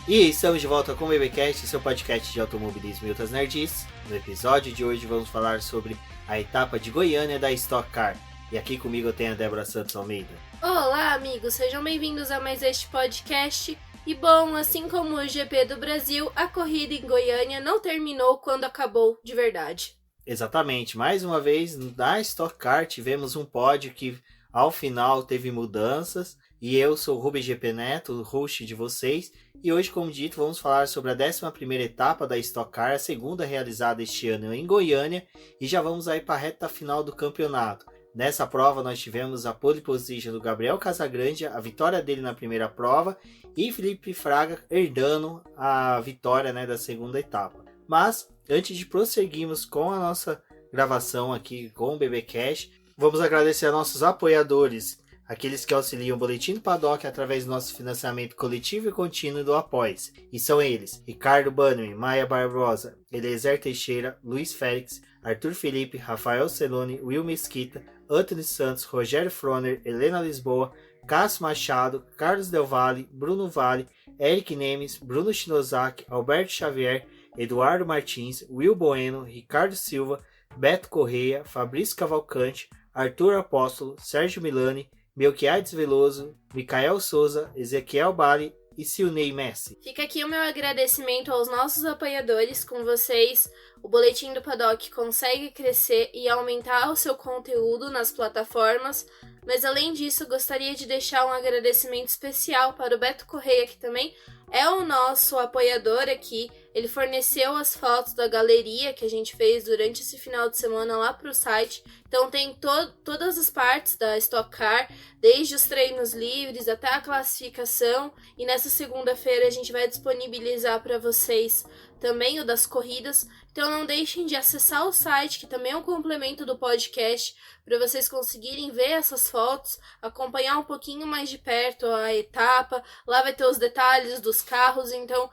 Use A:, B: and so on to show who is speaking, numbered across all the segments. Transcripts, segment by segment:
A: E estamos de volta com o BBcast, seu podcast de automobilismo e outras nerds. No episódio de hoje vamos falar sobre a etapa de Goiânia da Stock Car. E aqui comigo eu tenho a Débora Santos Almeida.
B: Olá, amigos, sejam bem-vindos a mais este podcast. E bom, assim como o GP do Brasil, a corrida em Goiânia não terminou quando acabou de verdade.
A: Exatamente, mais uma vez na Stock Car tivemos um pódio que ao final teve mudanças. E eu sou o Rubens GP Neto, o host de vocês. E hoje, como dito, vamos falar sobre a 11ª etapa da Stock Car, a segunda realizada este ano em Goiânia. E já vamos aí para a reta final do campeonato. Nessa prova nós tivemos a pole position do Gabriel Casagrande, a vitória dele na primeira prova. E Felipe Fraga herdando a vitória, da segunda etapa. Mas, antes de prosseguirmos com a nossa gravação aqui com o BBcast, vamos agradecer a nossos apoiadores, aqueles que auxiliam o Boletim do Paddock através do nosso financiamento coletivo e contínuo do Apoia-se. E são eles: Ricardo Bannerman, Maia Barbosa, Eliezer Teixeira, Luiz Félix, Arthur Felipe, Rafael Celone, Will Mesquita, Anthony Santos, Rogério Froner, Helena Lisboa, Cássio Machado, Carlos Del Valle, Bruno Vale, Eric Nemes, Bruno Shinozaki, Alberto Xavier, Eduardo Martins, Will Bueno, Ricardo Silva, Beto Correia, Fabrício Cavalcante, Arthur Apóstolo, Sérgio Milani, Melquiades Veloso, Micael Souza, Ezequiel Bali e Silnei Messi.
B: Fica aqui o meu agradecimento aos nossos apoiadores. Com vocês, o Boletim do Paddock consegue crescer e aumentar o seu conteúdo nas plataformas. Mas além disso, gostaria de deixar um agradecimento especial para o Beto Correia, que também é o nosso apoiador aqui. Ele forneceu as fotos da galeria que a gente fez durante esse final de semana lá para o site. Então tem todas as partes da Stock Car, desde os treinos livres até a classificação. E nessa segunda-feira a gente vai disponibilizar para vocês também o das corridas. Então não deixem de acessar o site, que também é um complemento do podcast, para vocês conseguirem ver essas fotos, acompanhar um pouquinho mais de perto a etapa. Lá vai ter os detalhes dos carros, então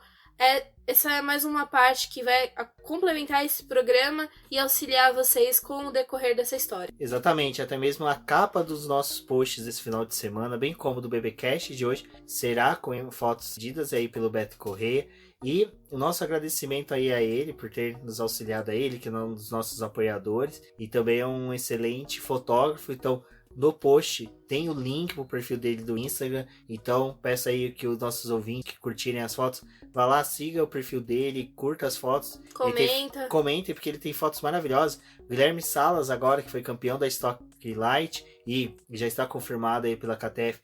B: essa é mais uma parte que vai complementar esse programa e auxiliar vocês com o decorrer dessa história.
A: Exatamente, até mesmo a capa dos nossos posts desse final de semana, bem como do BBcast de hoje, será com fotos cedidas aí pelo Beto Correia. E o nosso agradecimento aí a ele por ter nos auxiliado a ele, que é um dos nossos apoiadores, e também é um excelente fotógrafo. Então no post tem o link pro perfil dele do Instagram, então peço aí que os nossos ouvintes que curtirem as fotos, vá lá, siga o perfil dele, curta as fotos, comentem, porque ele tem fotos maravilhosas. Guilherme Salas agora, que foi campeão da Stock Light e já está confirmado aí pela KTF,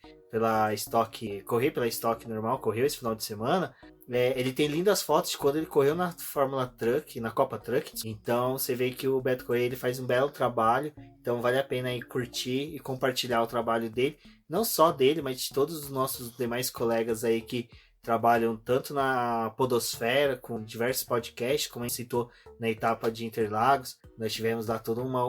A: correr pela Stock normal, correu esse final de semana. Ele tem lindas fotos de quando ele correu na Fórmula Truck, na Copa Truck. Então você vê que o Beto Correia ele faz um belo trabalho. Então vale a pena aí curtir e compartilhar o trabalho dele. Não só dele, mas de todos os nossos demais colegas aí que trabalham tanto na podosfera, com diversos podcasts, como a gente citou na etapa de Interlagos. Nós tivemos lá toda uma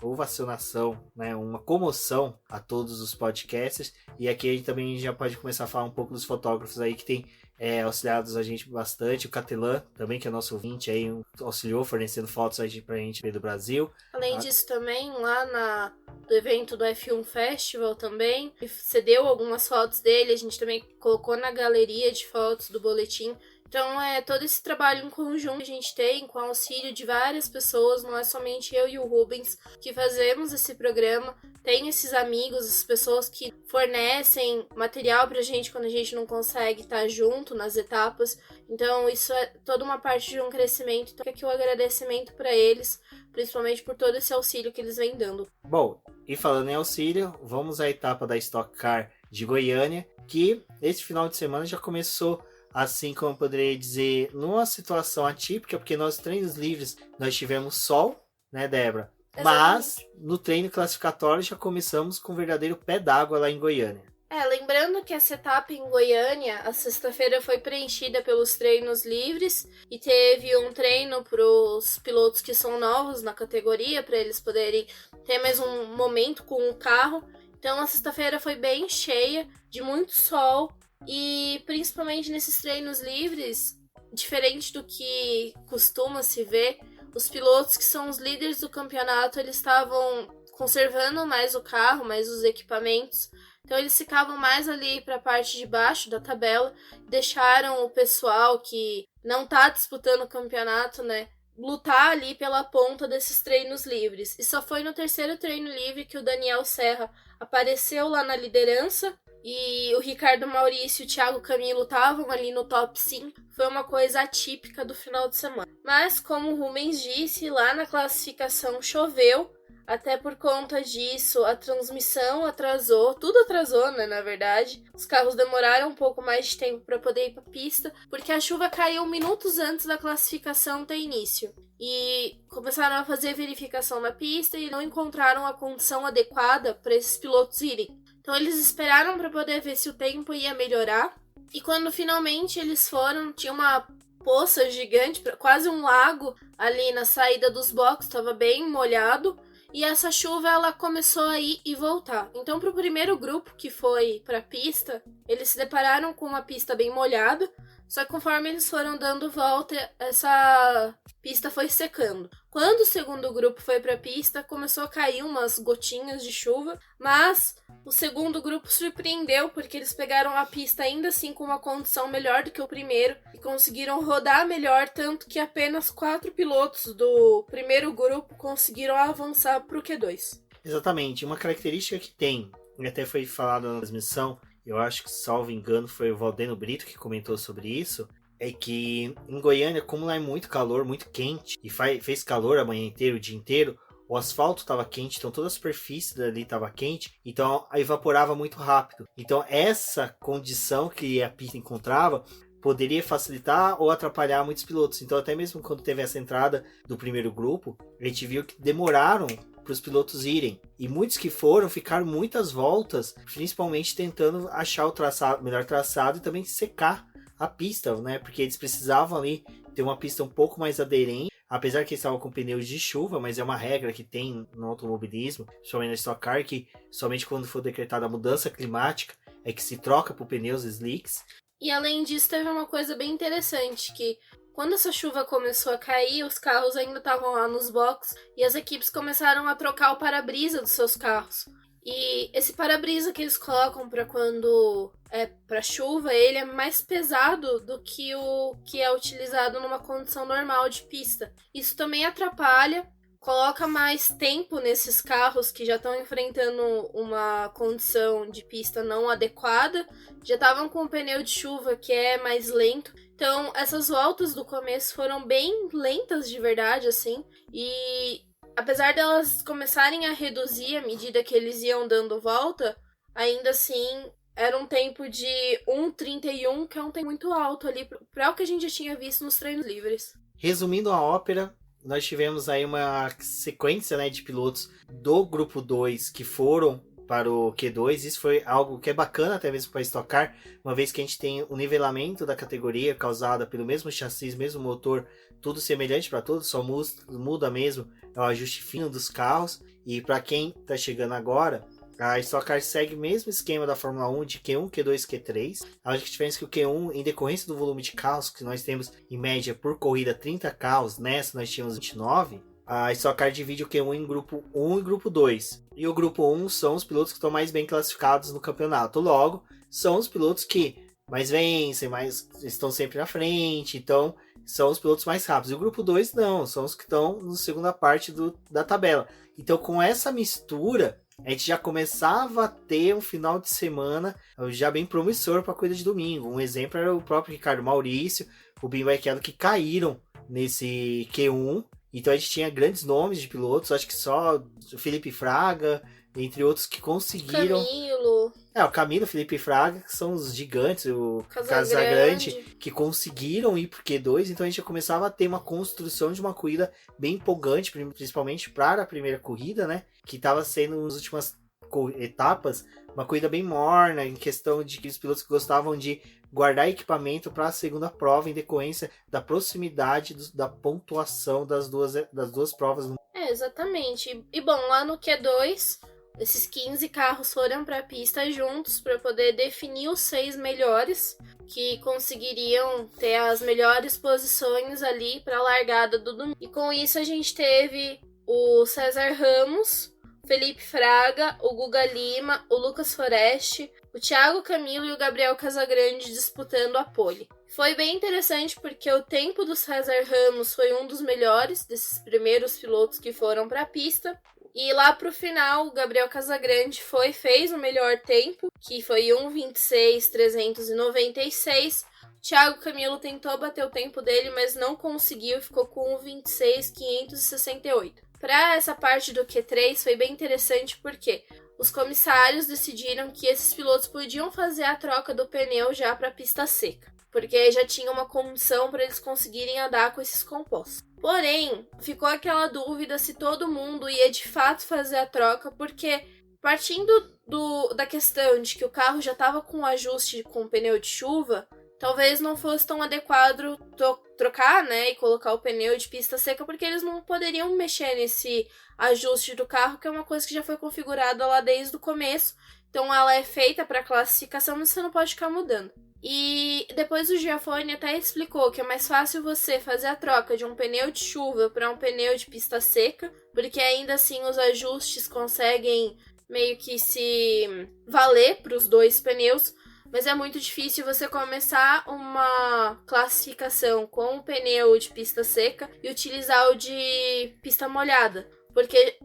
A: ovacionação, uma comoção a todos os podcasters. E aqui a gente também já pode começar a falar um pouco dos fotógrafos aí que tem auxiliados a gente bastante. O Catelan também, que é nosso ouvinte aí, auxiliou fornecendo fotos aí pra gente do Brasil.
B: Além disso também, lá do evento do F1 Festival também, cedeu algumas fotos dele, a gente também colocou na galeria de fotos do boletim. Então todo esse trabalho em conjunto que a gente tem, com o auxílio de várias pessoas, não é somente eu e o Rubens que fazemos esse programa. Tem esses amigos, essas pessoas que fornecem material pra gente quando a gente não consegue estar junto nas etapas. Então isso é toda uma parte de um crescimento. Então aqui o agradecimento para eles, principalmente por todo esse auxílio que eles vêm dando.
A: Bom, e falando em auxílio, vamos à etapa da Stock Car de Goiânia, que esse final de semana já começou, assim como eu poderia dizer, numa situação atípica, porque nos treinos livres nós tivemos sol, né, Débora? Exatamente. Mas no treino classificatório já começamos com um verdadeiro pé d'água lá em Goiânia.
B: Lembrando que essa etapa em Goiânia, a sexta-feira foi preenchida pelos treinos livres e teve um treino para os pilotos que são novos na categoria, para eles poderem ter mais um momento com o carro. Então a sexta-feira foi bem cheia, de muito sol, e principalmente nesses treinos livres, diferente do que costuma se ver, os pilotos que são os líderes do campeonato, eles estavam conservando mais o carro, mais os equipamentos. Então eles ficavam mais ali para a parte de baixo da tabela, deixaram o pessoal que não tá disputando o campeonato, né, lutar ali pela ponta desses treinos livres. E só foi no terceiro treino livre que o Daniel Serra apareceu lá na liderança e o Ricardo Maurício e o Thiago Camilo estavam ali no top 5. Foi uma coisa atípica do final de semana. Mas, como o Rubens disse, lá na classificação choveu. Até por conta disso, a transmissão atrasou, tudo atrasou, né, na verdade. Os carros demoraram um pouco mais de tempo para poder ir para a pista, porque a chuva caiu minutos antes da classificação ter início. E começaram a fazer verificação na pista e não encontraram a condição adequada para esses pilotos irem. Então eles esperaram para poder ver se o tempo ia melhorar. E quando finalmente eles foram, tinha uma poça gigante, quase um lago ali na saída dos boxes, estava bem molhado. E essa chuva, ela começou a ir e voltar. Então, para o primeiro grupo que foi para a pista, eles se depararam com uma pista bem molhada. Só que conforme eles foram dando volta, essa pista foi secando. Quando o segundo grupo foi para a pista, começou a cair umas gotinhas de chuva. Mas o segundo grupo surpreendeu, porque eles pegaram a pista ainda assim com uma condição melhor do que o primeiro. E conseguiram rodar melhor, tanto que apenas 4 pilotos do primeiro grupo conseguiram avançar para o Q2.
A: Exatamente. Uma característica que tem, e até foi falado na transmissão, eu acho que, salvo engano, foi o Valdeno Brito que comentou sobre isso, é que em Goiânia, como lá é muito calor, muito quente, e fez calor a manhã inteira, o dia inteiro, o asfalto estava quente, então toda a superfície dali estava quente, então evaporava muito rápido. Então essa condição que a pista encontrava poderia facilitar ou atrapalhar muitos pilotos. Então até mesmo quando teve essa entrada do primeiro grupo, a gente viu que demoraram para os pilotos irem. E muitos que foram ficaram muitas voltas, principalmente tentando achar o melhor traçado e também secar a pista, né? Porque eles precisavam ali ter uma pista um pouco mais aderente, apesar que eles estavam com pneus de chuva, mas é uma regra que tem no automobilismo, principalmente na Stock Car, que somente quando for decretada a mudança climática é que se troca por pneus slicks.
B: E além disso, teve uma coisa bem interessante, que quando essa chuva começou a cair, os carros ainda estavam lá nos boxes e as equipes começaram a trocar o para-brisa dos seus carros. E esse para-brisa que eles colocam para quando é para chuva, ele é mais pesado do que o que é utilizado numa condição normal de pista. Isso também atrapalha, coloca mais tempo nesses carros que já estão enfrentando uma condição de pista não adequada, já estavam com o pneu de chuva que é mais lento. Então, essas voltas do começo foram bem lentas de verdade, assim, e apesar delas começarem a reduzir à medida que eles iam dando volta, ainda assim era um tempo de 1:31, que é um tempo muito alto ali para o que a gente já tinha visto nos treinos livres.
A: Resumindo a ópera, nós tivemos aí uma sequência, né, de pilotos do grupo 2 que foram para o Q2. Isso foi algo que é bacana até mesmo para Stock Car, uma vez que a gente tem o nivelamento da categoria causada pelo mesmo chassi, mesmo motor, tudo semelhante para todos, só muda mesmo o ajuste fino dos carros. E para quem está chegando agora, a Stock Car segue o mesmo esquema da Fórmula 1 de Q1, Q2, Q3. A única diferença é que o Q1, em decorrência do volume de carros, que nós temos em média por corrida 30 carros, nessa nós tínhamos 29, a Stock Car divide o Q1 em grupo 1 e grupo 2. E o grupo 1 são os pilotos que estão mais bem classificados no campeonato. Logo, são os pilotos que mais vencem, mais estão sempre na frente, então são os pilotos mais rápidos. E o grupo 2 não, são os que estão na segunda parte da tabela. Então, com essa mistura, a gente já começava a ter um final de semana já bem promissor para a corrida de domingo. Um exemplo era o próprio Ricardo Maurício, o Binho Barrichello, que caíram nesse Q1. Então a gente tinha grandes nomes de pilotos, acho que só o Felipe Fraga, entre outros que conseguiram.
B: Camilo.
A: O Camilo, Felipe Fraga, que são os gigantes, o
B: Casagrande,
A: que conseguiram ir pro Q2, então a gente já começava a ter uma construção de uma corrida bem empolgante, principalmente para a primeira corrida, né? Que estava sendo nas últimas etapas uma corrida bem morna, em questão de que os pilotos gostavam de guardar equipamento para a segunda prova em decorrência da proximidade da pontuação das duas provas.
B: Exatamente. E bom, lá no Q2, esses 15 carros foram para a pista juntos para poder definir os 6 melhores que conseguiriam ter as melhores posições ali para a largada do domingo. E com isso a gente teve o César Ramos Felipe Fraga, o Guga Lima, o Lucas Forest, o Thiago Camilo e o Gabriel Casagrande disputando a pole. Foi bem interessante porque o tempo do César Ramos foi um dos melhores desses primeiros pilotos que foram para a pista. E lá pro final, o Gabriel Casagrande fez o melhor tempo, que foi 1:26.396. Thiago Camilo tentou bater o tempo dele, mas não conseguiu, ficou com 1:26.568. Para essa parte do Q3 foi bem interessante porque os comissários decidiram que esses pilotos podiam fazer a troca do pneu já para a pista seca, porque já tinha uma condição para eles conseguirem andar com esses compostos. Porém, ficou aquela dúvida se todo mundo ia de fato fazer a troca, porque partindo da questão de que o carro já estava com ajuste com pneu de chuva, talvez não fosse tão adequado trocar, né, e colocar o pneu de pista seca, porque eles não poderiam mexer nesse ajuste do carro, que é uma coisa que já foi configurada lá desde o começo. Então ela é feita para classificação, mas você não pode ficar mudando. E depois o Giafone até explicou que é mais fácil você fazer a troca de um pneu de chuva para um pneu de pista seca, porque ainda assim os ajustes conseguem meio que se valer para os dois pneus, mas é muito difícil você começar uma classificação com o pneu de pista seca e utilizar o de pista molhada, porque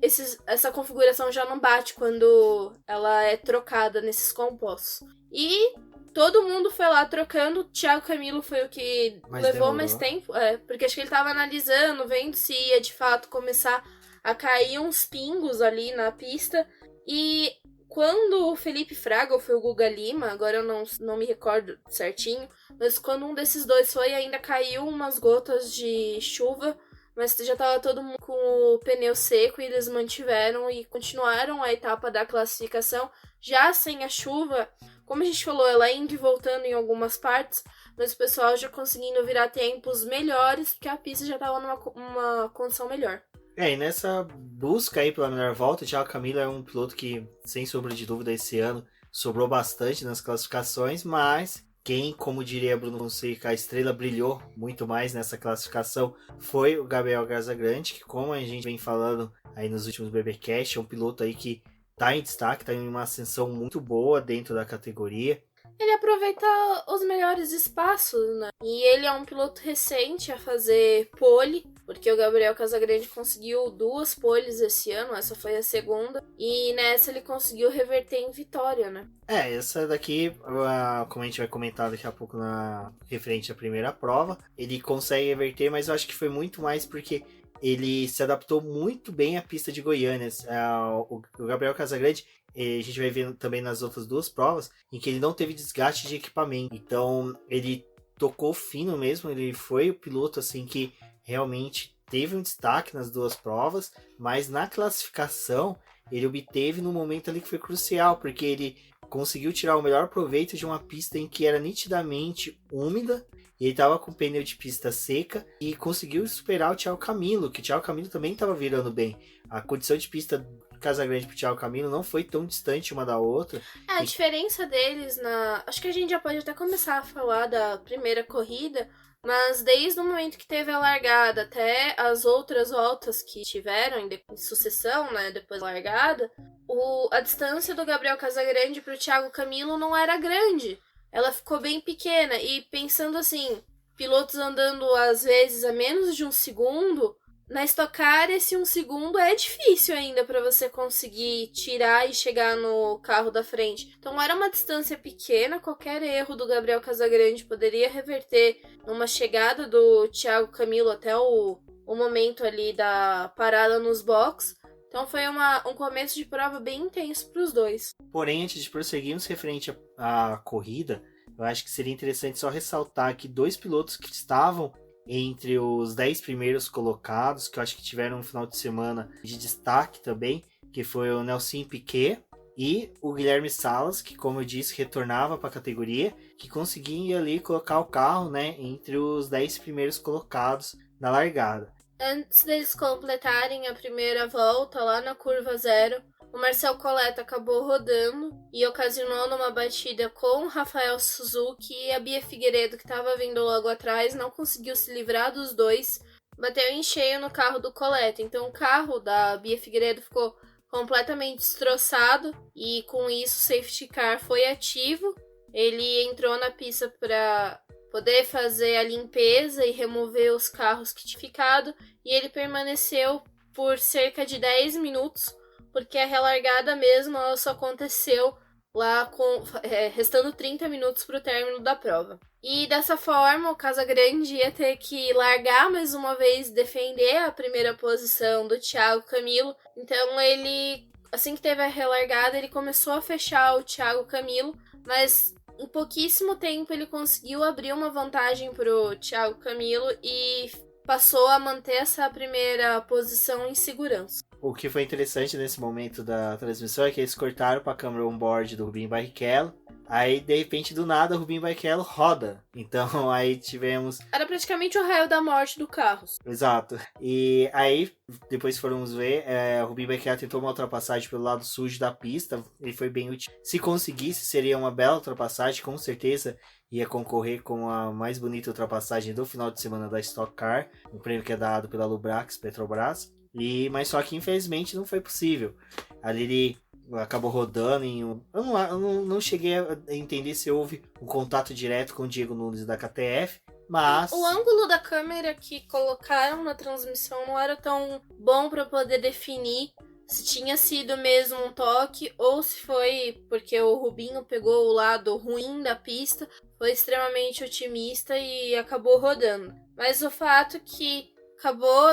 B: essa configuração já não bate quando ela é trocada nesses compostos. E todo mundo foi lá trocando. O Thiago Camilo foi o que levou mais tempo. Porque acho que ele tava analisando, vendo se ia de fato começar a cair uns pingos ali na pista. E quando o Felipe Fraga ou foi o Guga Lima, agora eu não me recordo certinho, mas quando um desses dois foi, ainda caiu umas gotas de chuva, mas já tava todo mundo com o pneu seco e eles mantiveram e continuaram a etapa da classificação já sem a chuva. Como a gente falou, ela indo e voltando em algumas partes, mas o pessoal já conseguindo virar tempos melhores, porque a pista já estava numa condição melhor.
A: E nessa busca aí pela melhor volta, o Thiago Camilo é um piloto que, sem sombra de dúvida, esse ano sobrou bastante nas classificações, mas quem, como diria Bruno Fonseca, a estrela brilhou muito mais nessa classificação foi o Gabriel Casagrande, que, como a gente vem falando aí nos últimos BBcast, é um piloto aí que tá em destaque, tá em uma ascensão muito boa dentro da categoria.
B: Ele aproveita os melhores espaços, né? E ele é um piloto recente a fazer pole, porque o Gabriel Casagrande conseguiu 2 poles esse ano, essa foi a segunda, e nessa ele conseguiu reverter em vitória, né?
A: Essa daqui, como a gente vai comentar daqui a pouco referente à primeira prova, ele consegue reverter, mas eu acho que foi muito mais porque ele se adaptou muito bem à pista de Goiânia. O Gabriel Casagrande, a gente vai ver também nas outras 2 provas, em que ele não teve desgaste de equipamento. Então, ele tocou fino mesmo, ele foi o piloto assim que realmente teve um destaque nas 2 provas, mas na classificação, ele obteve no momento ali que foi crucial, porque ele conseguiu tirar o melhor proveito de uma pista em que era nitidamente úmida. Ele estava com pneu de pista seca e conseguiu superar o Thiago Camilo, que o Thiago Camilo também estava virando bem. A condição de pista do Casagrande para o Thiago Camilo não foi tão distante uma da outra.
B: A diferença deles acho que a gente já pode até começar a falar da primeira corrida, mas desde o momento que teve a largada até as outras voltas que tiveram em sucessão, né, depois da largada, a distância do Gabriel Casagrande para o Thiago Camilo não era grande. Ela ficou bem pequena, e pensando assim, pilotos andando às vezes a menos de 1 segundo, na Stock Car esse 1 segundo é difícil ainda para você conseguir tirar e chegar no carro da frente. Então era uma distância pequena, qualquer erro do Gabriel Casagrande poderia reverter numa chegada do Thiago Camilo até o momento ali da parada nos box. Então foi um começo de prova bem intenso para os dois.
A: Porém, antes de prosseguirmos referente à corrida, eu acho que seria interessante só ressaltar que 2 pilotos que estavam entre os 10 primeiros colocados, que eu acho que tiveram um final de semana de destaque também, que foi o Nelson Piquet e o Guilherme Salas, que, como eu disse, retornava para a categoria, que conseguia ali colocar o carro, né, entre os 10 primeiros colocados na largada.
B: Antes deles completarem a primeira volta, lá na curva 0, o Marcel Coletta acabou rodando e ocasionou numa batida com o Rafael Suzuki, e a Bia Figueiredo, que estava vindo logo atrás, não conseguiu se livrar dos dois, bateu em cheio no carro do Coletta. Então o carro da Bia Figueiredo ficou completamente destroçado e com isso o safety car foi ativo. Ele entrou na pista para poder fazer a limpeza e remover os carros que tinham ficado e ele permaneceu por cerca de 10 minutos, porque a relargada mesmo só aconteceu lá restando 30 minutos para o término da prova. E dessa forma, o Casagrande ia ter que largar mais uma vez, defender a primeira posição do Thiago Camilo. Então ele, assim que teve a relargada, ele começou a fechar o Thiago Camilo, mas em pouquíssimo tempo ele conseguiu abrir uma vantagem para o Thiago Camilo e passou a manter essa primeira posição em segurança.
A: O que foi interessante nesse momento da transmissão é que eles cortaram para a câmera on-board do Rubinho Barrichello. Aí, de repente, do nada, o Rubinho Barrichello roda. Então, aí tivemos...
B: Era praticamente o raio da morte do carro.
A: Exato. E aí, depois fomos ver, o Rubinho Barrichello tentou uma ultrapassagem pelo lado sujo da pista. Ele foi bem útil. Se conseguisse, seria uma bela ultrapassagem, com certeza ia concorrer com a mais bonita ultrapassagem do final de semana da Stock Car, um prêmio que é dado pela Lubrax Petrobras. Mas só que infelizmente não foi possível. Ali ele acabou rodando em um... Eu não cheguei a entender se houve um contato direto com o Diego Nunes da KTF, mas...
B: O ângulo da câmera que colocaram na transmissão não era tão bom para poder definir se tinha sido mesmo um toque ou se foi porque o Rubinho pegou o lado ruim da pista, foi extremamente otimista e acabou rodando. Mas o fato que acabou,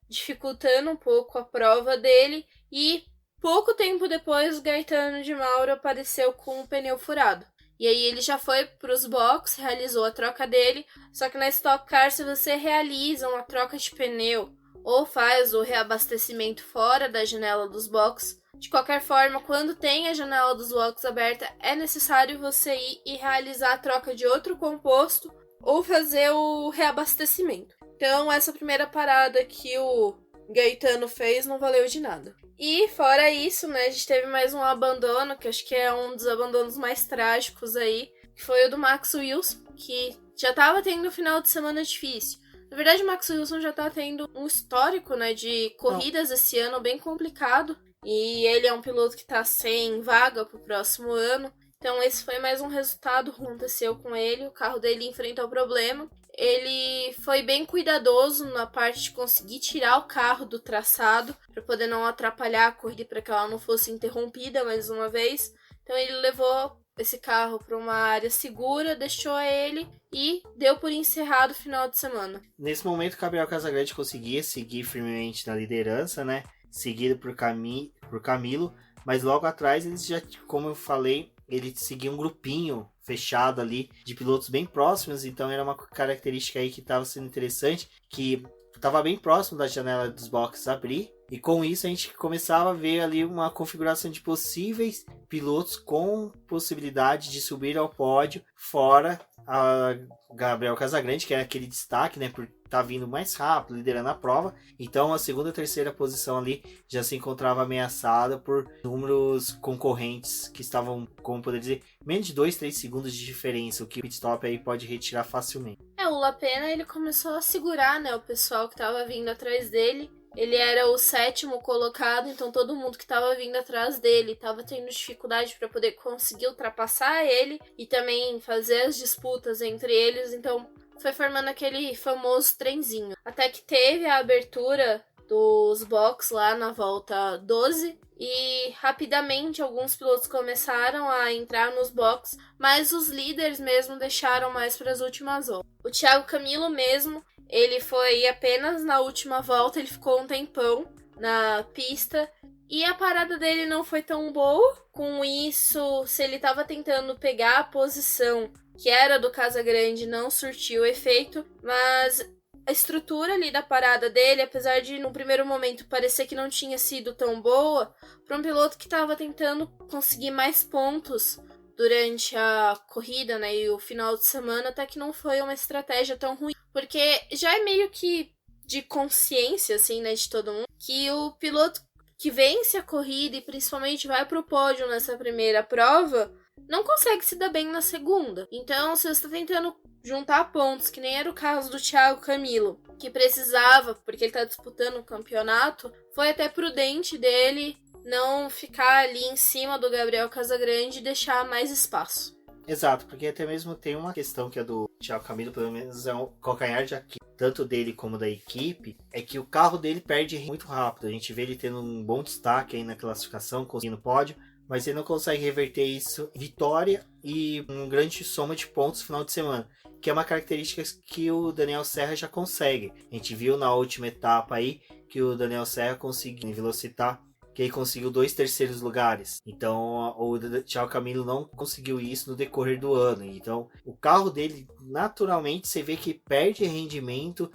B: dificultando um pouco a prova dele e pouco tempo depois o Gaetano de Mauro apareceu com o pneu furado. E aí ele já foi para os boxes, realizou a troca dele, só que na Stock Car se você realiza uma troca de pneu ou faz o reabastecimento fora da janela dos boxes, de qualquer forma, quando tem a janela dos boxes aberta, é necessário você ir e realizar a troca de outro composto ou fazer o reabastecimento. Então, essa primeira parada que o Gaetano fez não valeu de nada. E, fora isso, a gente teve mais um abandono, que acho que é um dos abandonos mais trágicos aí, que foi o do Max Wilson, que já estava tendo um final de semana difícil. Na verdade, o Max Wilson já tá tendo um histórico, de corridas esse ano bem complicado. E ele é um piloto que tá sem vaga pro próximo ano. Então, esse foi mais um resultado que aconteceu com ele. O carro dele enfrentou o problema. Ele foi bem cuidadoso na parte de conseguir tirar o carro do traçado para poder não atrapalhar a corrida, para que ela não fosse interrompida mais uma vez. Então, ele levou esse carro para uma área segura, deixou ele e deu por encerrado o final de semana.
A: Nesse momento, o Gabriel Casagrande conseguia seguir firmemente na liderança, seguido por Camilo, mas logo atrás eles já, como eu falei, ele seguia um grupinho fechado ali de pilotos bem próximos, então era uma característica aí que estava sendo interessante, que estava bem próximo da janela dos boxes abrir, e com isso a gente começava a ver ali uma configuração de possíveis pilotos com possibilidade de subir ao pódio, fora a Gabriel Casagrande, que é aquele destaque, por estar vindo mais rápido, liderando a prova. Então a segunda e terceira posição ali já se encontrava ameaçada por números concorrentes que estavam, como poder dizer, menos de 2-3 segundos de diferença, o que o pit stop aí pode retirar facilmente.
B: O Lapena ele começou a segurar, o pessoal que estava vindo atrás dele. Ele era o 7º colocado, então todo mundo que estava vindo atrás dele estava tendo dificuldade para poder conseguir ultrapassar ele e também fazer as disputas entre eles, então foi formando aquele famoso trenzinho. Até que teve a abertura dos boxes lá na volta 12 e rapidamente alguns pilotos começaram a entrar nos boxes, mas os líderes mesmo deixaram mais para as últimas voltas. O Thiago Camilo mesmo, ele foi apenas na última volta, ele ficou um tempão na pista e a parada dele não foi tão boa. Com isso, se ele estava tentando pegar a posição que era do Casagrande, não surtiu efeito, mas a estrutura ali da parada dele, apesar de no primeiro momento parecer que não tinha sido tão boa, para um piloto que estava tentando conseguir mais pontos durante a corrida, e o final de semana, até que não foi uma estratégia tão ruim, porque já é meio que de consciência, assim, de todo mundo, que o piloto que vence a corrida e principalmente vai pro pódio nessa primeira prova, não consegue se dar bem na segunda. Então, se você está tentando juntar pontos, que nem era o caso do Thiago Camilo, que precisava, porque ele está disputando o campeonato, foi até prudente dele não ficar ali em cima do Gabriel Casagrande e deixar mais espaço.
A: Exato, porque até mesmo tem uma questão que é do Thiago Camilo, pelo menos é um calcanhar de Aquiles, tanto dele como da equipe, é que o carro dele perde muito rápido. A gente vê ele tendo um bom destaque aí na classificação, conseguindo pódio, mas ele não consegue reverter isso em vitória e uma grande soma de pontos no final de semana, que é uma característica que o Daniel Serra já consegue. A gente viu na última etapa aí que o Daniel Serra conseguiu em Velocitar, que ele conseguiu 2 terceiros lugares. Então o Thiago Camilo não conseguiu isso no decorrer do ano. Então o carro dele, naturalmente, você vê que perde rendimento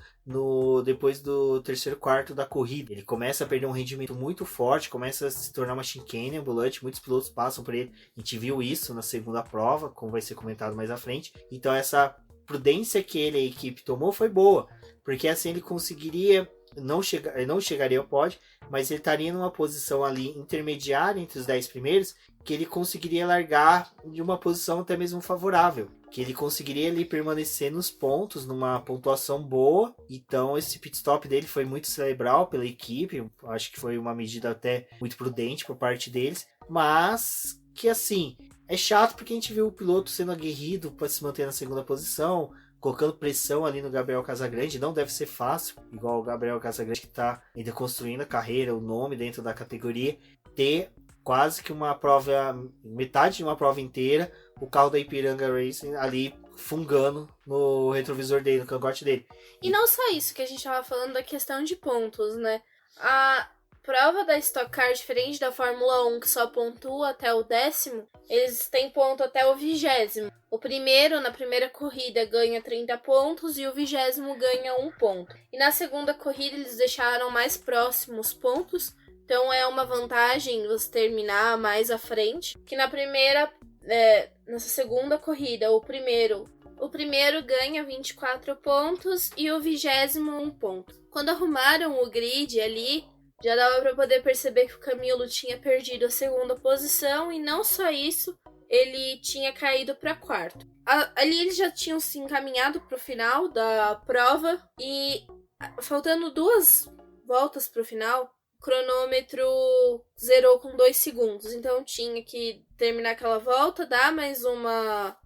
A: depois do terceiro quarto da corrida. Ele começa a perder um rendimento muito forte, começa a se tornar uma chicane ambulante, muitos pilotos passam por ele. A gente viu isso na segunda prova, como vai ser comentado mais à frente. Então essa prudência que ele e a equipe tomou foi boa, porque assim ele conseguiria ele não chegaria ao pódio, mas ele estaria numa posição ali intermediária entre os 10 primeiros, que ele conseguiria largar de uma posição até mesmo favorável, que ele conseguiria ali permanecer nos pontos, numa pontuação boa. Então esse pit stop dele foi muito cerebral pela equipe, acho que foi uma medida até muito prudente por parte deles, mas que assim, é chato porque a gente viu o piloto sendo aguerrido para se manter na segunda posição, colocando pressão ali no Gabriel Casagrande. Não deve ser fácil, igual o Gabriel Casagrande, que está ainda construindo a carreira, o nome dentro da categoria, ter quase que uma prova, metade de uma prova inteira, o carro da Ipiranga Racing ali fungando no retrovisor dele, no cangote dele.
B: E não só isso, que a gente estava falando da questão de pontos, né? A prova da Stock Car, diferente da Fórmula 1, que só pontua até o 10º, eles têm ponto até o 20º. O primeiro, na primeira corrida, ganha 30 pontos e o 20º ganha 1 ponto. E na segunda corrida eles deixaram mais próximos pontos, então é uma vantagem você terminar mais à frente. Que na primeira, nessa segunda corrida, o primeiro ganha 24 pontos e o 20º 1 ponto. Quando arrumaram o grid ali, já dava para poder perceber que o Camilo tinha perdido a segunda posição e não só isso, ele tinha caído para quarto. Ali eles já tinham se encaminhado para o final da prova e faltando 2 voltas para o final, o cronômetro zerou com 2 segundos. Então tinha que terminar aquela volta, dar mais uma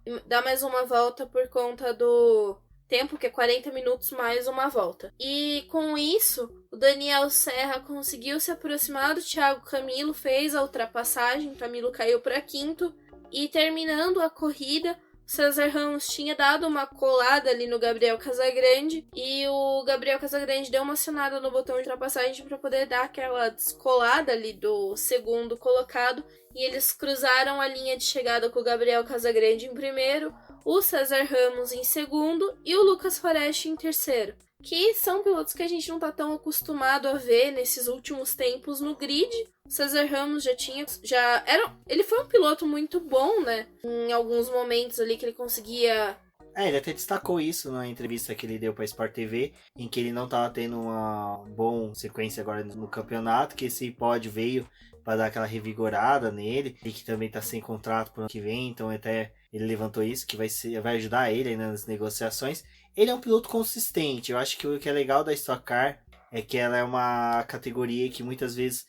B: volta por conta do tempo, que é 40 minutos mais uma volta. E com isso, o Daniel Serra conseguiu se aproximar do Thiago Camilo, fez a ultrapassagem, Camilo caiu para quinto, e terminando a corrida, César Ramos tinha dado uma colada ali no Gabriel Casagrande, e o Gabriel Casagrande deu uma acionada no botão de ultrapassagem para poder dar aquela descolada ali do segundo colocado, e eles cruzaram a linha de chegada com o Gabriel Casagrande em primeiro, o César Ramos em segundo e o Lucas Forest em terceiro, que são pilotos que a gente não tá tão acostumado a ver nesses últimos tempos no grid. O César Ramos ele foi um piloto muito bom, né? Em alguns momentos ali que ele conseguia...
A: Ele até destacou isso na entrevista que ele deu para Sport TV, em que ele não tava tendo uma boa sequência agora no campeonato, que esse pódio veio para dar aquela revigorada nele, e que também tá sem contrato pro ano que vem, então até ele levantou isso, que vai ajudar ele aí nas negociações. Ele é um piloto consistente. Eu acho que o que é legal da Stock Car é que ela é uma categoria que muitas vezes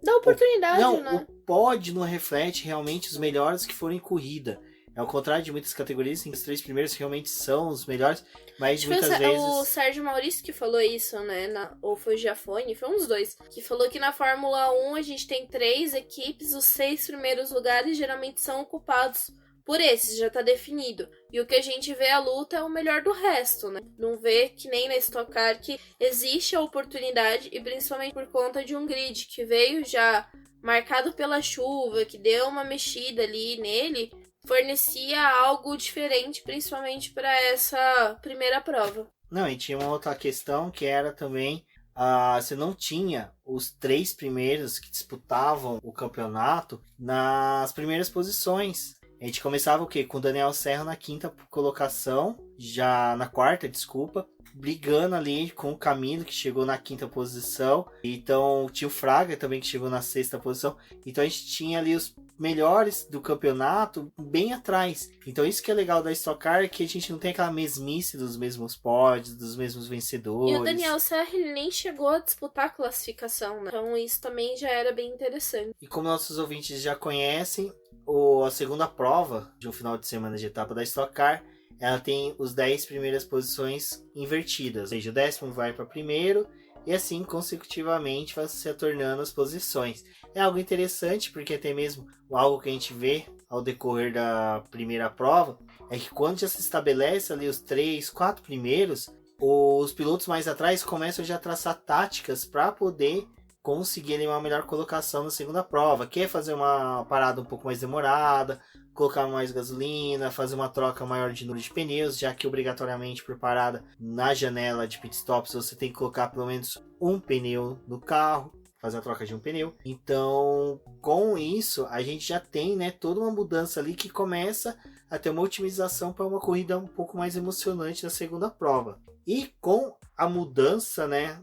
B: dá oportunidade, né?
A: O pódio não reflete realmente os melhores que foram em corrida. Ao contrário de muitas categorias, os 3 primeiros realmente são os melhores, mas muitas vezes...
B: O Sérgio Maurício que falou isso, né? Ou foi o Giafone, foi um dos dois. Que falou que na Fórmula 1 a gente tem 3 equipes, os 6 primeiros lugares geralmente são ocupados por esses, já tá definido. E o que a gente vê a luta é o melhor do resto, né? Não vê que nem na Stock Car que existe a oportunidade, e principalmente por conta de um grid que veio já marcado pela chuva, que deu uma mexida ali nele, fornecia algo diferente, principalmente para essa primeira prova.
A: Não, e tinha uma outra questão que era também, você não tinha os 3 primeiros que disputavam o campeonato nas primeiras posições. A gente começava o quê? Com o Daniel Serra na 5ª colocação já na quarta, brigando ali com o Camilo, que chegou na quinta posição. Então tinha o Fraga também, que chegou na sexta posição. Então a gente tinha ali os melhores do campeonato bem atrás. Então isso que é legal da Stock Car, é que a gente não tem aquela mesmice dos mesmos pódios, dos mesmos vencedores.
B: E o Daniel Serra, ele nem chegou a disputar a classificação, né? Então isso também já era bem interessante.
A: E como nossos ouvintes já conhecem, a segunda prova de um final de semana de etapa da Stock Car, ela tem os 10 primeiras posições invertidas. Ou seja, o 10º vai para primeiro e assim consecutivamente vai se tornando as posições. É algo interessante porque até mesmo algo que a gente vê ao decorrer da primeira prova é que quando já se estabelece ali os 3, 4 primeiros, os pilotos mais atrás começam já a traçar táticas para poder conseguirem uma melhor colocação na segunda prova, que é fazer uma parada um pouco mais demorada, colocar mais gasolina, fazer uma troca maior de número de pneus, já que obrigatoriamente por parada na janela de pit stops você tem que colocar pelo menos um pneu no carro, fazer a troca de um pneu. Então, com isso, a gente já tem, né, toda uma mudança ali que começa a ter uma otimização para uma corrida um pouco mais emocionante na segunda prova. E com a mudança, né,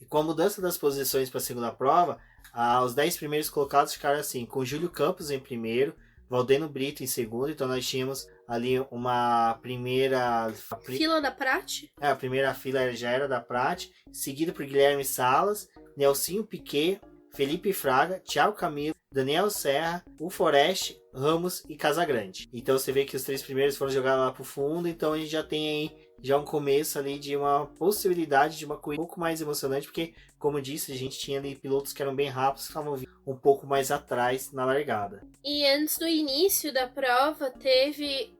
A: com a mudança das posições para a segunda prova, os 10 primeiros colocados ficaram assim, com Júlio Campos em primeiro, Valdeno Brito em segundo. Então nós tínhamos ali uma primeira
B: fila da Prat.
A: A primeira fila já era da Prat, seguido por Guilherme Salas, Nelsinho Piquet, Felipe Fraga, Thiago Camilo, Daniel Serra, o Forest, Ramos e Casagrande. Então você vê que os 3 primeiros foram jogados lá pro fundo, então a gente já tem aí já um começo ali de uma possibilidade de uma corrida um pouco mais emocionante, porque, como eu disse, a gente tinha ali pilotos que eram bem rápidos, que estavam um pouco mais atrás na largada.
B: E antes do início da prova, teve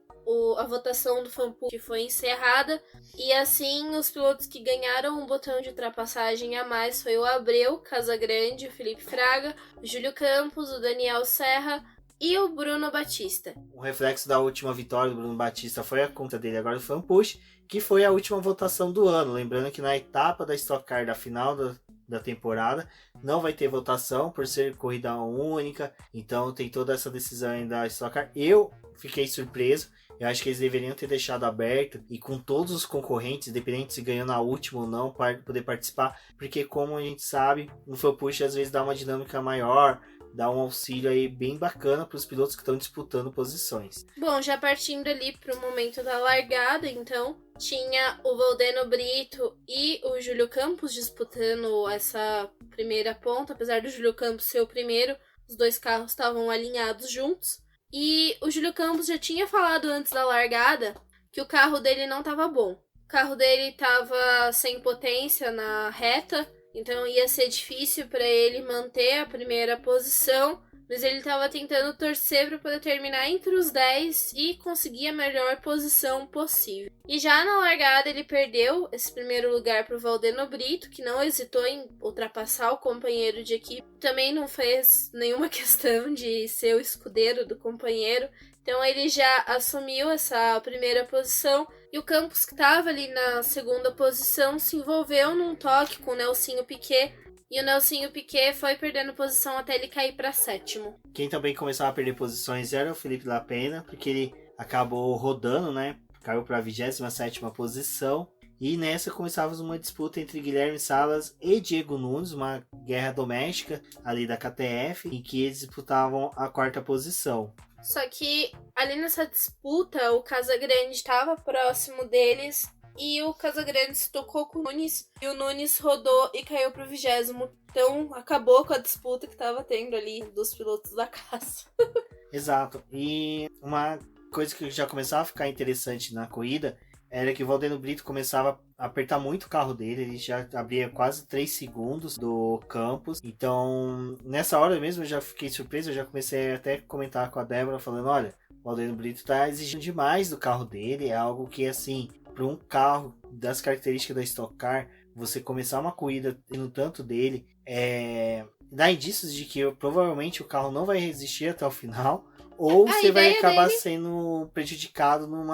B: a votação do fanpool que foi encerrada, e assim os pilotos que ganharam um botão de ultrapassagem a mais foi o Abreu, Casagrande, o Felipe Fraga, o Júlio Campos, o Daniel Serra e o Bruno Batista.
A: O reflexo da última vitória do Bruno Batista foi a conta dele agora do fanpush, que foi a última votação do ano. Lembrando que na etapa da Stock Car da final da temporada não vai ter votação por ser corrida única, então tem toda essa decisão aí da Stock Car. Eu fiquei surpreso. Eu acho que eles deveriam ter deixado aberto e com todos os concorrentes, independente se ganhou na última ou não, para poder participar, porque como a gente sabe, no fanpush às vezes dá uma dinâmica maior, dá um auxílio aí bem bacana para os pilotos que estão disputando posições.
B: Bom, já partindo ali para o momento da largada, então, tinha o Valdeno Brito e o Júlio Campos disputando essa primeira ponta. Apesar do Júlio Campos ser o primeiro, os 2 carros estavam alinhados juntos. E o Júlio Campos já tinha falado antes da largada que o carro dele não estava bom. O carro dele estava sem potência na reta, então ia ser difícil para ele manter a primeira posição, mas ele estava tentando torcer para poder terminar entre os 10 e conseguir a melhor posição possível. E já na largada ele perdeu esse primeiro lugar para o Valdeno Brito, que não hesitou em ultrapassar o companheiro de equipe, também não fez nenhuma questão de ser o escudeiro do companheiro. Então ele já assumiu essa primeira posição e o Campos, que estava ali na segunda posição, se envolveu num toque com o Nelsinho Piquet e o Nelsinho Piquet foi perdendo posição até ele cair para 7º.
A: Quem também começava a perder posições era o Felipe Lapena, porque ele acabou rodando, né? Caiu para a 27ª posição. E nessa começávamos uma disputa entre Guilherme Salas e Diego Nunes, uma guerra doméstica ali da KTF, em que eles disputavam a 4ª posição.
B: Só que ali nessa disputa, o Casagrande estava próximo deles e o Casagrande se tocou com o Nunes e o Nunes rodou e caiu pro 20º. Então acabou com a disputa que estava tendo ali dos pilotos da caça.
A: Exato. E uma coisa que já começava a ficar interessante na corrida era que o Valdeno Brito começava a apertar muito o carro dele, ele já abria quase 3 segundos do Campos. Então, nessa hora mesmo eu já fiquei surpreso, eu já comecei até a comentar com a Débora, falando, olha, o Valdeno Brito tá exigindo demais do carro dele, é algo que, assim, para um carro das características da Stock Car, você começar uma corrida tendo tanto dele, dá indícios de que provavelmente o carro não vai resistir até o final, ou você vai acabar sendo prejudicado num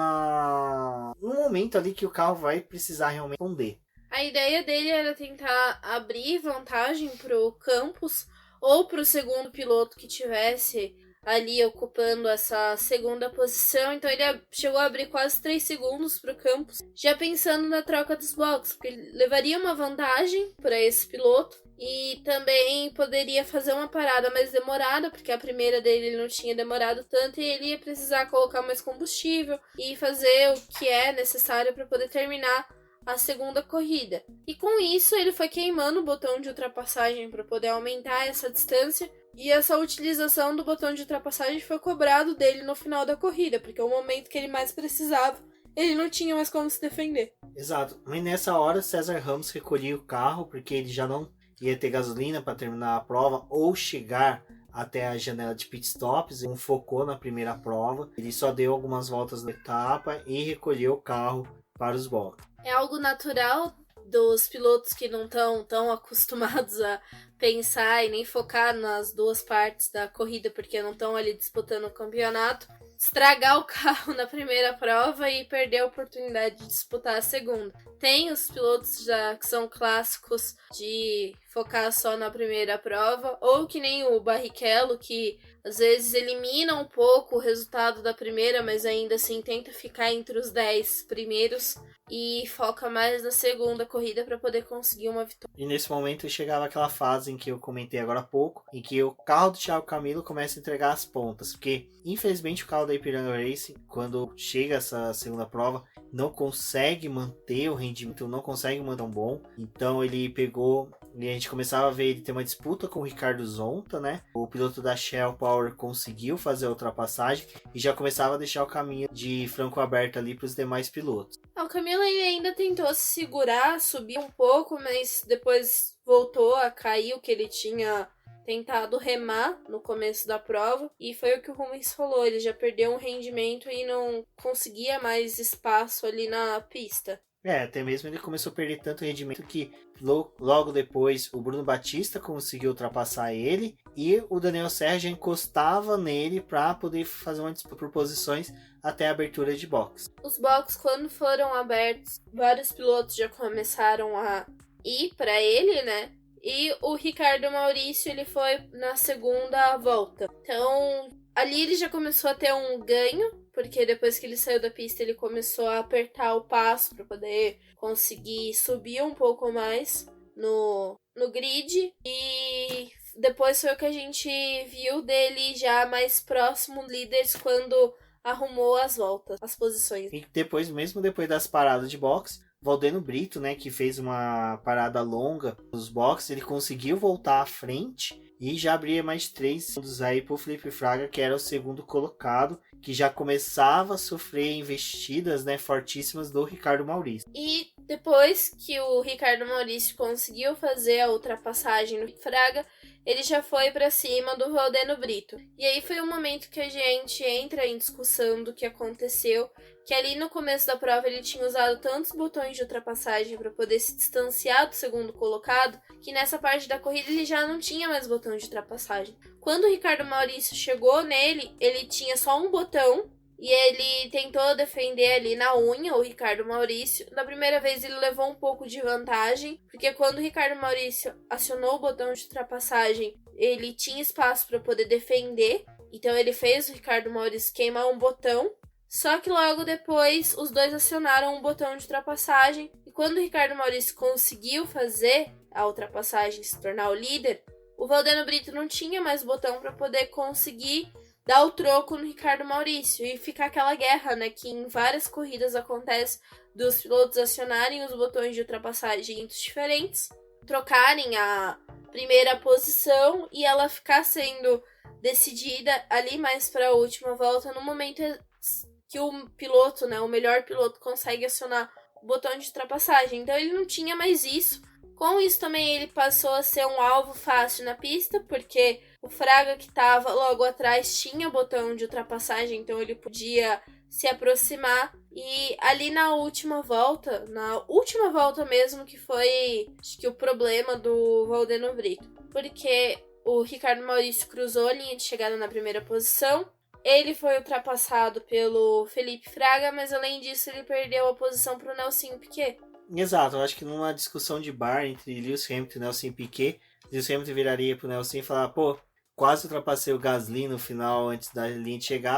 A: momento ali que o carro vai precisar realmente responder.
B: A ideia dele era tentar abrir vantagem pro Campos ou pro segundo piloto que tivesse ali ocupando essa segunda posição, então ele chegou a abrir quase 3 segundos para o Campos, já pensando na troca dos boxes, porque ele levaria uma vantagem para esse piloto e também poderia fazer uma parada mais demorada, porque a primeira dele ele não tinha demorado tanto e ele ia precisar colocar mais combustível e fazer o que é necessário para poder terminar a segunda corrida. E com isso ele foi queimando o botão de ultrapassagem para poder aumentar essa distância. E essa utilização do botão de ultrapassagem foi cobrado dele no final da corrida, porque é o momento que ele mais precisava, ele não tinha mais como se defender.
A: Exato. Mas nessa hora César Ramos recolhia o carro, porque ele já não ia ter gasolina para terminar a prova ou chegar até a janela de pit stops. Ele não focou na primeira prova, ele só deu algumas voltas na etapa e recolheu o carro para os boxes.
B: É algo natural dos pilotos que não estão tão acostumados a pensar e nem focar nas duas partes da corrida, porque não estão ali disputando o campeonato, estragar o carro na primeira prova e perder a oportunidade de disputar a segunda. Tem os pilotos já que são clássicos de focar só na primeira prova, ou que nem o Barrichello, que às vezes elimina um pouco o resultado da primeira, mas ainda assim tenta ficar entre os 10 primeiros e foca mais na segunda corrida para poder conseguir uma vitória.
A: E nesse momento chegava aquela fase em que eu comentei agora há pouco, em que o carro do Thiago Camilo começa a entregar as pontas, porque infelizmente o carro da Ipiranga Racing, quando chega essa segunda prova, não consegue manter o rendimento, não consegue manter um bom. Então ele pegou, e a gente começava a ver ele ter uma disputa com o Ricardo Zonta, né? O piloto da Shell Power conseguiu fazer a ultrapassagem e já começava a deixar o caminho de franco aberto ali para os demais pilotos.
B: O Camilo ele ainda tentou se segurar, subir um pouco, mas depois voltou a cair o que ele tinha tentado remar no começo da prova, e foi o que o Rubens falou, ele já perdeu um rendimento e não conseguia mais espaço ali na pista.
A: Até mesmo ele começou a perder tanto rendimento que logo depois o Bruno Batista conseguiu ultrapassar ele e o Daniel Serra já encostava nele para poder fazer uma disputa por posições até a abertura de box.
B: Os boxes, quando foram abertos, vários pilotos já começaram a ir para ele, né? E o Ricardo Maurício ele foi na segunda volta. Então ali ele já começou a ter um ganho, porque depois que ele saiu da pista ele começou a apertar o passo para poder conseguir subir um pouco mais no grid. E depois foi o que a gente viu dele já mais próximo líderes quando arrumou as voltas, as posições.
A: E depois, mesmo depois das paradas de boxe, Valdeno Brito, né, que fez uma parada longa nos boxes, ele conseguiu voltar à frente e já abria mais 3 segundos aí pro Felipe Fraga, que era o segundo colocado, que já começava a sofrer investidas, né, fortíssimas do Ricardo Maurício.
B: E depois que o Ricardo Maurício conseguiu fazer a ultrapassagem no Fraga, ele já foi para cima do Valdeno Brito. E aí foi o momento que a gente entra em discussão do que aconteceu, que ali no começo da prova ele tinha usado tantos botões de ultrapassagem para poder se distanciar do segundo colocado, que nessa parte da corrida ele já não tinha mais botão de ultrapassagem. Quando o Ricardo Maurício chegou nele, ele tinha só um botão, e ele tentou defender ali na unha o Ricardo Maurício. Na primeira vez ele levou um pouco de vantagem, porque quando o Ricardo Maurício acionou o botão de ultrapassagem, ele tinha espaço para poder defender. Então ele fez o Ricardo Maurício queimar um botão. Só que logo depois os dois acionaram um botão de ultrapassagem. E quando o Ricardo Maurício conseguiu fazer a ultrapassagem e se tornar o líder, o Valdeno Brito não tinha mais botão para poder conseguir dar o troco no Ricardo Maurício e ficar aquela guerra, né, que em várias corridas acontece dos pilotos acionarem os botões de ultrapassagem diferentes, trocarem a primeira posição e ela ficar sendo decidida ali mais para a última volta, no momento que o piloto, né, o melhor piloto consegue acionar o botão de ultrapassagem. Então ele não tinha mais isso. Com isso também ele passou a ser um alvo fácil na pista, porque o Fraga que estava logo atrás tinha botão de ultrapassagem, então ele podia se aproximar. E ali na última volta mesmo, que foi acho que o problema do Valdeno Brito, porque o Ricardo Maurício cruzou a linha de chegada na primeira posição, ele foi ultrapassado pelo Felipe Fraga, mas além disso ele perdeu a posição para o Nelsinho Piquet.
A: Exato, eu acho que numa discussão de bar entre Lewis Hamilton e Nelson Piquet, Lewis Hamilton viraria pro Nelson e falar, pô, quase ultrapassei o Gasly no final antes da linha de chegar.